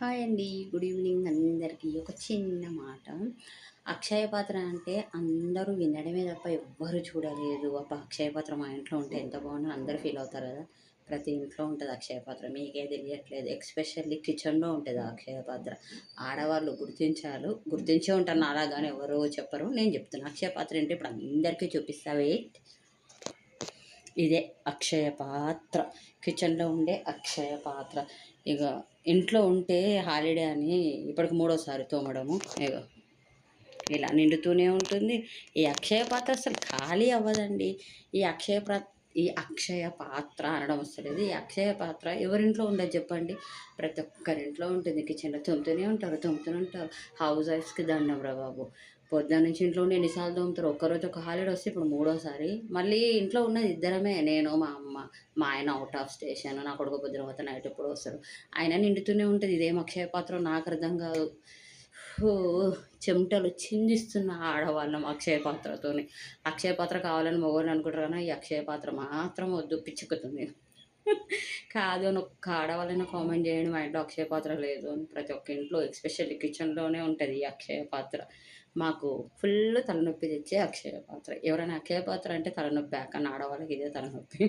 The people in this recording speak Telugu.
హాయ్ అండి. గుడ్ ఈవినింగ్ అందరికీ. ఒక చిన్న మాట. అక్షయ పాత్ర అంటే అందరూ వినడమే తప్ప ఎవ్వరు చూడలేదు. అబ్బా! అక్షయ పాత్ర మా ఇంట్లో ఉంటే ఎంత బాగుండు అందరూ ఫీల్ అవుతారు కదా! ప్రతి ఇంట్లో ఉంటది అక్షయ పాత్ర. మీకే తెలియట్లేదు. ఎస్పెషల్లీ కిచెన్‌లో ఉంటది ఆ అక్షయ పాత్ర. ఆడవాళ్ళు గుర్తించే ఉంటారు నాలాగానే ఎవరు చెప్పరు. నేను చెప్తున్నా. అక్షయ పాత్ర అంటే ఇప్పుడు అందరికీ చూపిస్తా వెయిట్. ఇదే అక్షయ పాత్ర. కిచెన్‌లో ఉండే అక్షయ పాత్ర. ఇగ ఇంట్లో ఉంటే హాలిడే అని ఇప్పటికి మూడోసారి తోమడము. ఇగో ఇలా నిండుతూనే ఉంటుంది. ఈ అక్షయ పాత్ర అసలు ఖాళీ అవ్వదండి. ఈ అక్షయ పాత్ర అనడం వస్తలేదు. ఈ అక్షయ పాత్ర ఎవరింట్లో ఉండదు చెప్పండి? ప్రతి ఒక్కరింట్లో ఉంటుంది. కిచెన్‌లో తోముతూనే ఉంటారు. హౌస్ వైఫ్స్‌కి దండం రా బాబు! పొద్దున్న నుంచి ఇంట్లో ఉండి ఎన్నిసార్లు తోముతారో. ఒక్కరోజు ఒక హాలిడే వస్తే ఇప్పుడు మూడోసారి. మళ్ళీ ఇంట్లో ఉన్నది ఇద్దరమే. నేను, మా అమ్మ. మా ఆయన ఔట్ ఆఫ్ స్టేషన్. నా కొడుకు పొద్దున పోతే నైట్ ఎప్పుడో వస్తాడు. అయినా నిండుతూనే ఉంటది. ఇదేం అక్షయ పాత్రో నాకు అర్థం కాదు. చెమటలు చిందిస్తున్న ఆడవాళ్ళం అక్షయ పాత్రతోని. అక్షయ పాత్ర కావాలని మగవాళ్ళు అనుకుంటారు కానీ ఈ అక్షయ పాత్ర మాత్రం వద్దు పిచ్చెక్కుతుంది. కాదు అని ఒక్క ఆడవాళ్ళైనా కామెంట్ చేయండి మా ఇంట్లో అక్షయ పాత్ర లేదు అని. ప్రతి ఒక్క ఇంట్లో ఎస్పెషల్లీ కిచెన్‌లోనే ఉంటది ఈ అక్షయ పాత్ర. మాకు ఫుల్ తలనొప్పి తెచ్చే అక్షయ పాత్ర. ఎవరైనా అక్షయ పాత్ర అంటే తలనొప్పా? కానీ ఆడవాళ్ళకి ఇదే తలనొప్పి.